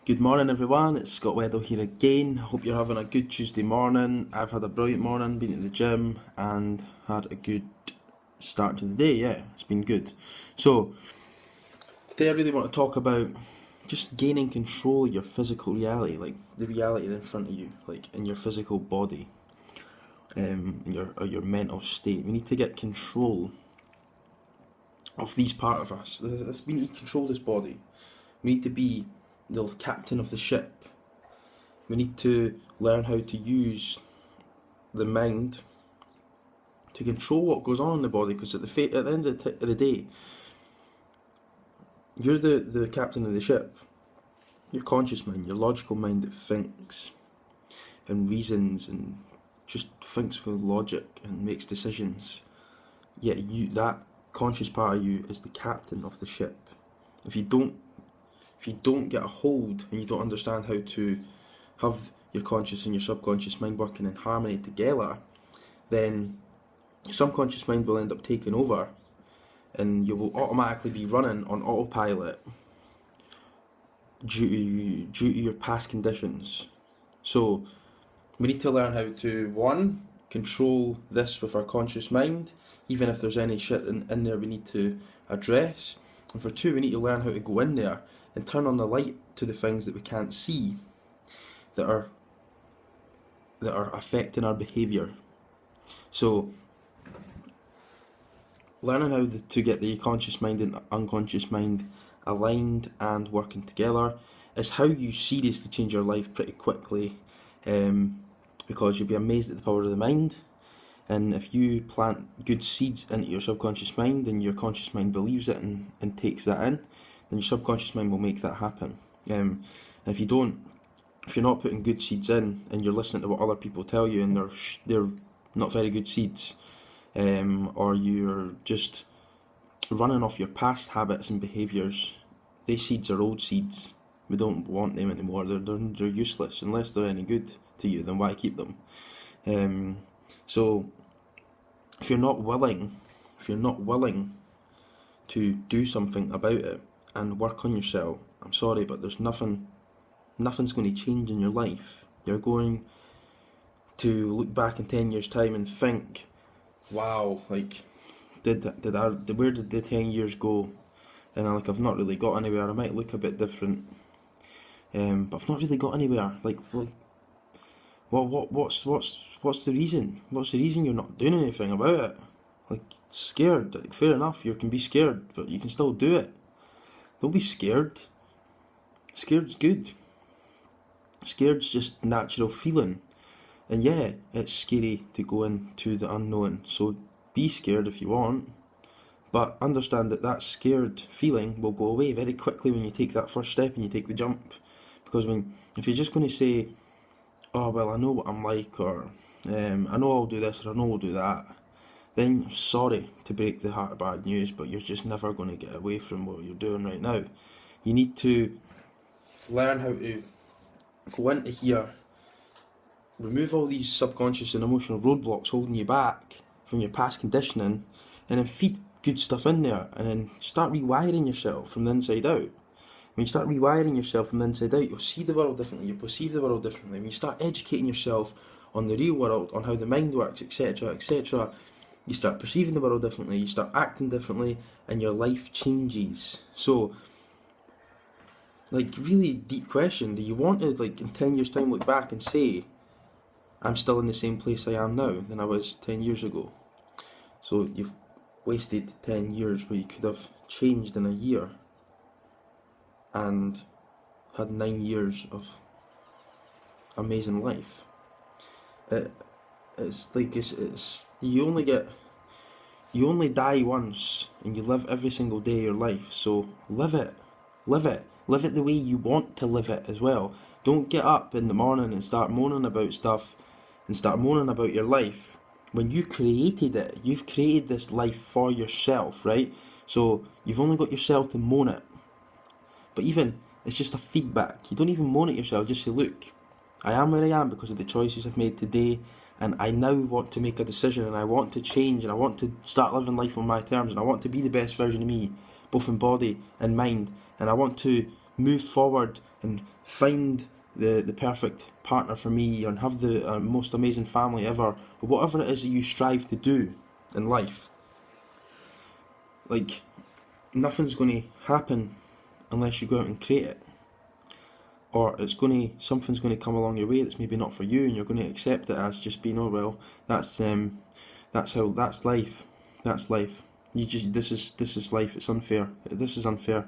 Good morning, everyone. It's Scott Weddle here again. Hope you're having a good Tuesday morning. I've had a brilliant morning, been at the gym and had a good start to the day. Yeah, it's been good. So, today I really want to talk about just gaining control of your physical reality, like the reality in front of you, like in your physical body, your mental state. We need to get control of these part of us. We need to control this body. We need to be the captain of the ship. We need to learn how to use the mind to control what goes on in the body, because at the end of the day, you're the captain of the ship. Your conscious mind, your logical mind that thinks and reasons and just thinks with logic and makes decisions. Yet that conscious part of you is the captain of the ship. If you don't get a hold and you don't understand how to have your conscious and your subconscious mind working in harmony together, then your subconscious mind will end up taking over and you will automatically be running on autopilot due to your past conditions. So we need to learn how to, one, control this with our conscious mind, even if there's any shit in there we need to address. And for two, we need to learn how to go in there and turn on the light to the things that we can't see that are affecting our behaviour. So learning how to get the conscious mind and unconscious mind aligned and working together is how you seriously change your life pretty quickly, because you'll be amazed at the power of the mind. And if you plant good seeds into your subconscious mind and your conscious mind believes it and takes that in, then your subconscious mind will make that happen. And if you're not putting good seeds in and you're listening to what other people tell you and they're not very good seeds, or you're just running off your past habits and behaviours, these seeds are old seeds. We don't want them anymore. They're useless. Unless they're any good to you, then why keep them? So if you're not willing to do something about it and work on yourself, I'm sorry, but there's nothing's going to change in your life. You're going to look back in 10 years' time and think, wow, like, where did the 10 years go? And I've not really got anywhere. I might look a bit different, but I've not really got anywhere. What's the reason? What's the reason you're not doing anything about it? Scared. Fair enough, you can be scared, but you can still do it. Don't be scared. Scared's good. Scared's just natural feeling. And yeah, it's scary to go into the unknown. So be scared if you want, but understand that scared feeling will go away very quickly when you take that first step and you take the jump. Because if you're just going to say, oh well, I know what I'm like, or I know I'll do this, or I know I'll do that, then I'm sorry to break the heart of bad news, but you're just never going to get away from what you're doing right now. You need to learn how to go into here, remove all these subconscious and emotional roadblocks holding you back from your past conditioning, and then feed good stuff in there, and then start rewiring yourself from the inside out. When you start rewiring yourself from the inside out, you'll see the world differently, you'll perceive the world differently. When you start educating yourself on the real world, on how the mind works, etc., etc., you start perceiving the world differently, you start acting differently, and your life changes. So, really deep question, do you want to, in 10 years' time, look back and say, I'm still in the same place I am now than I was 10 years ago? So you've wasted 10 years where you could have changed in a year and had 9 years of amazing life. You only die once, and you live every single day of your life. So live it the way you want to live it as well. Don't get up in the morning and start moaning about stuff and start moaning about your life when you created it. You've created this life for yourself, right? So you've only got yourself to moan at. But even, it's just a feedback. You don't even moan at yourself, just say, look, I am where I am because of the choices I've made today, and I now want to make a decision, and I want to change, and I want to start living life on my terms, and I want to be the best version of me, both in body and mind, and I want to move forward and find the perfect partner for me, and have the most amazing family ever, or whatever it is that you strive to do in life. Like, nothing's going to happen unless you go out and create it. Or something's going to come along your way that's maybe not for you, and you're going to accept it as just being, oh well, that's life. That's life. This is life. It's unfair. This is unfair.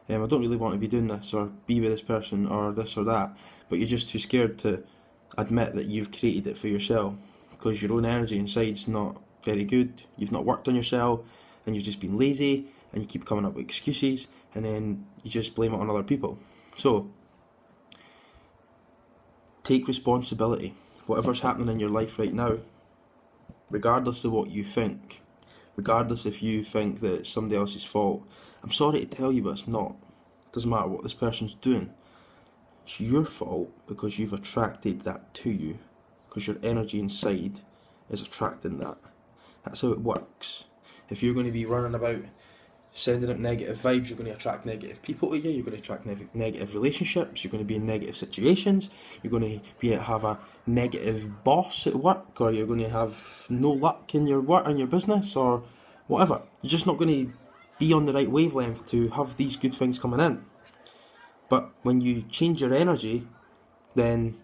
I don't really want to be doing this, or be with this person, or this or that. But you're just too scared to admit that you've created it for yourself, because your own energy inside's not very good. You've not worked on yourself, and you've just been lazy, and you keep coming up with excuses, and then you just blame it on other people. So, take responsibility. Whatever's happening in your life right now, regardless of what you think, regardless if you think that it's somebody else's fault, I'm sorry to tell you, but it's not. It doesn't matter what this person's doing. It's your fault, because you've attracted that to you, because your energy inside is attracting that. That's how it works. If you're going to be running about sending out negative vibes, you're going to attract negative people to you, you're going to attract negative relationships, you're going to be in negative situations, you're going to have a negative boss at work, or you're going to have no luck in your work, in your business, or whatever. You're just not going to be on the right wavelength to have these good things coming in. But when you change your energy, then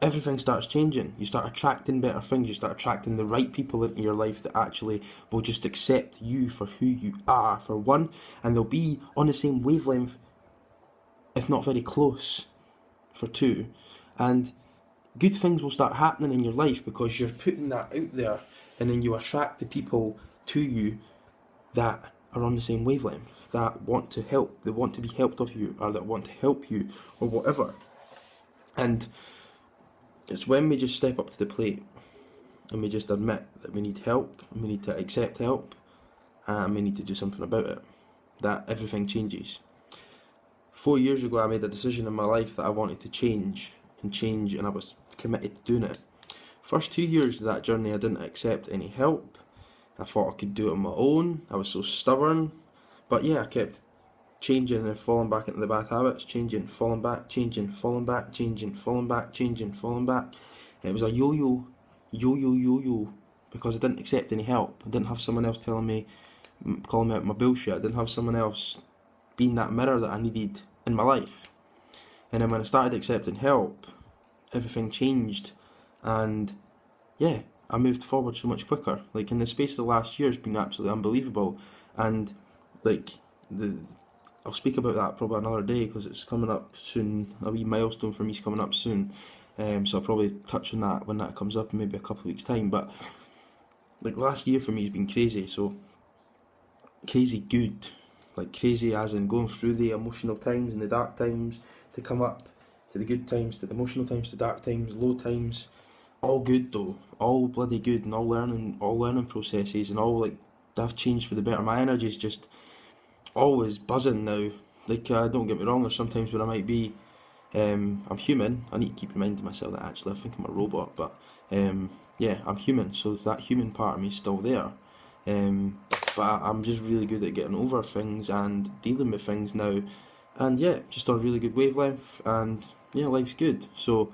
everything starts changing. You start attracting better things. You start attracting the right people into your life that actually will just accept you for who you are, for one, and they'll be on the same wavelength, if not very close, for two. And good things will start happening in your life because you're putting that out there, and then you attract the people to you that are on the same wavelength, that want to help, that want to be helped of you, or that want to help you, or whatever. And it's when we just step up to the plate and we just admit that we need help, and we need to accept help, and we need to do something about it, that everything changes. 4 years ago, I made a decision in my life that I wanted to change, and I was committed to doing it. First 2 years of that journey, I didn't accept any help. I thought I could do it on my own. I was so stubborn. But yeah, I kept changing and falling back into the bad habits, changing, falling back, changing, falling back, changing, falling back, changing, falling back. And it was a yo-yo, because I didn't accept any help. I didn't have someone else calling me out my bullshit. I didn't have someone else being that mirror that I needed in my life. And then when I started accepting help, everything changed, and yeah, I moved forward so much quicker. Like, in the space of the last year has been absolutely unbelievable. And like, I'll speak about that probably another day, because it's coming up soon. A wee milestone for me is coming up soon. So I'll probably touch on that when that comes up in maybe a couple of weeks' time. But like, last year for me has been crazy. So crazy good, like crazy as in going through the emotional times and the dark times to come up to the good times, to the emotional times, to dark times, low times. All good though, all bloody good, and all learning processes, and all like, they've changed for the better. My energy is just always buzzing now. Like, don't get me wrong, there's sometimes when I might be, I'm human. I need to keep reminding myself that actually I think I'm a robot, but yeah, I'm human, so that human part of me is still there. But I'm just really good at getting over things and dealing with things now, and yeah, just on a really good wavelength, and yeah, life's good. So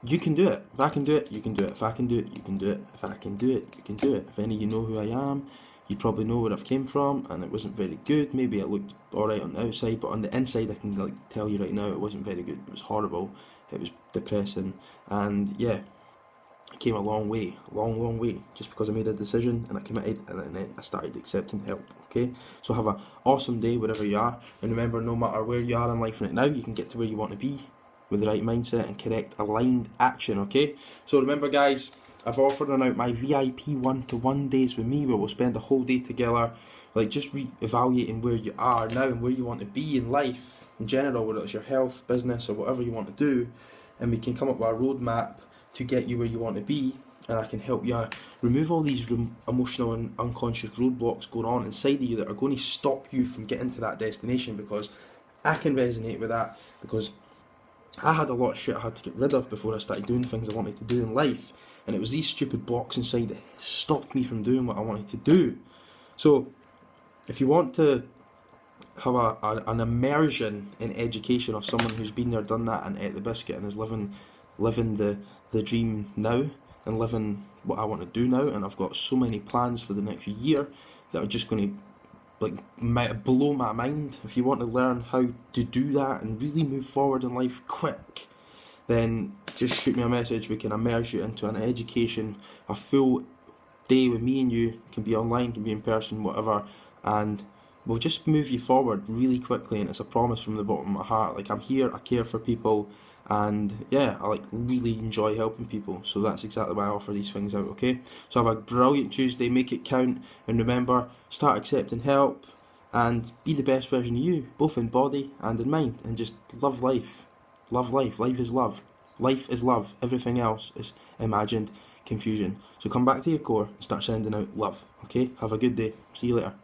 you can do it. If I can do it, you can do it. If I can do it, you can do it. If I can do it, you can do it. If any of you know who I am, you probably know where I've came from, and it wasn't very good. Maybe it looked alright on the outside, but on the inside I can like tell you right now it wasn't very good. It was horrible. It was depressing, and yeah, I came a long way, long way, just because I made a decision and I committed, and then I started accepting help. Okay, so have an awesome day wherever you are, and remember, no matter where you are in life right now, you can get to where you want to be with the right mindset and correct aligned action. Okay, so remember guys, I've offered out my VIP 1-to-1 days with me, where we'll spend a whole day together, like just evaluating where you are now and where you want to be in life in general, whether it's your health, business, or whatever you want to do, and we can come up with a roadmap to get you where you want to be, and I can help you remove all these emotional and unconscious roadblocks going on inside of you that are going to stop you from getting to that destination, because I can resonate with that, because I had a lot of shit I had to get rid of before I started doing things I wanted to do in life, and it was these stupid blocks inside that stopped me from doing what I wanted to do. So if you want to have an immersion in education of someone who's been there, done that, and ate the biscuit, and is living the dream now, and living what I want to do now. And I've got so many plans for the next year that are just going to might blow my mind. If you want to learn how to do that and really move forward in life quick, then just shoot me a message. We can immerse you into an education, a full day with me and you. It can be online, can be in person, whatever, and we'll just move you forward really quickly. And it's a promise from the bottom of my heart. Like, I'm here, I care for people, and yeah, I really enjoy helping people. So that's exactly why I offer these things out. Okay, so have a brilliant Tuesday, make it count, and remember, start accepting help and be the best version of you, both in body and in mind, and just love life. Love life. Life is love. Life is love. Everything else is imagined confusion. So come back to your core and start sending out love. Okay, have a good day. See you later.